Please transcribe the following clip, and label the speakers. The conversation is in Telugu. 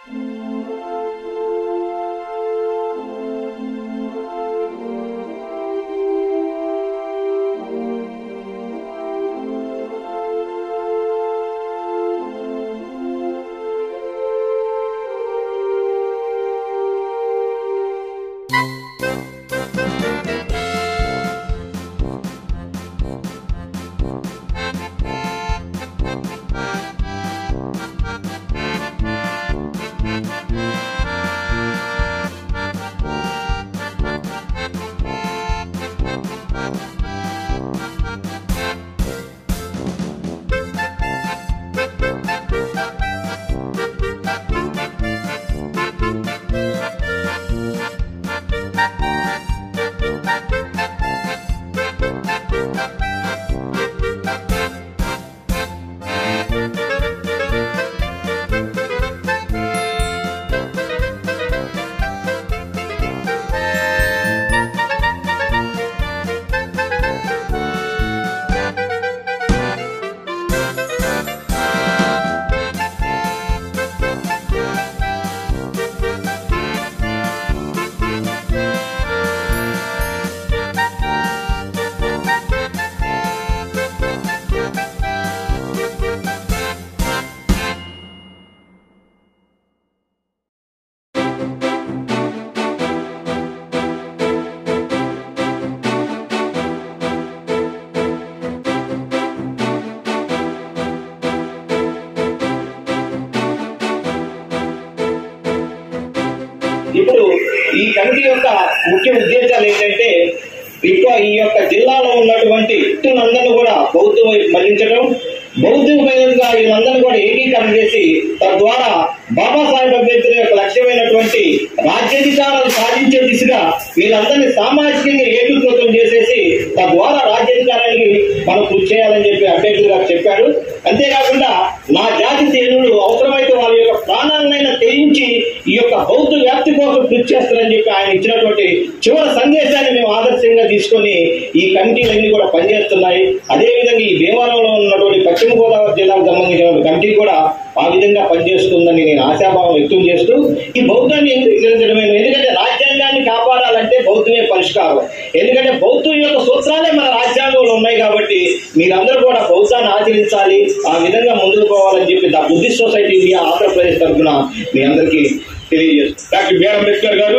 Speaker 1: ఇప్పుడు ఈ కమిటీ యొక్క ముఖ్య ఉద్దేశాలు ఏంటంటే ఈ యొక్క జిల్లాలో ఉన్నటువంటి వ్యక్తులందరినీ కూడా బౌద్ధ వైపు మళ్లించడం, బౌద్ధమైనదిగా వీళ్ళందరినీ కూడా ఏకీకరణ చేసి తద్వారా బాబాసాహెబ్ అంబేద్కర్ యొక్క లక్ష్యమైనటువంటి రాజ్యాధికారాలు సాధించే దిశగా వీళ్ళందరినీ సామాజికంగా ఏకీకృతం చేసేసి తద్వారా రాజ్యాధికారానికి మనం కృషి చేయాలని చెప్పి అంబేద్కర్ గారు చెప్పారు. అంతేకాకుండా నా జాతి తేనులు అవసరమైతే వాళ్ళ యొక్క ప్రాణాలనైనా తెరించి ఈ యొక్క బౌద్ధ వ్యాప్తి కోసం కృషి చేస్తారని చెప్పి ఆయన ఇచ్చినటువంటి చివరి సందేశాన్ని మేము ఆదర్శంగా తీసుకొని ఈ కమిటీలన్నీ కూడా పనిచేస్తున్నాయి. అదేవిధంగా ఈ భీమవరంలో ఉన్నటువంటి పశ్చిమ గోదావరి జిల్లాకు సంబంధించిన కమిటీ కూడా ఆ విధంగా పనిచేస్తుందని నేను ఆశాభావం వ్యక్తం చేస్తూ ఈ బౌద్ధాన్ని ఎందుకు విస్తరించడమే, ఎందుకంటే రాజ్యాంగాన్ని కాపాడాలంటే బౌద్ధమే పరిష్కారం. ఎందుకంటే బౌద్ధం యొక్క సూత్రాలే మన రాజ్యాంగంలో ఉన్నాయి కాబట్టి మీరందరూ కూడా బౌద్ధాన్ని ఆచరించాలి, ఆ విధంగా ముందుకు పోవాలని చెప్పి the Buddhist society India Andhra Pradesh తరఫున మీ అందరికీ తెలియజేస్తారు. డాక్టర్ బిఆర్ అంబేద్కర్ గారు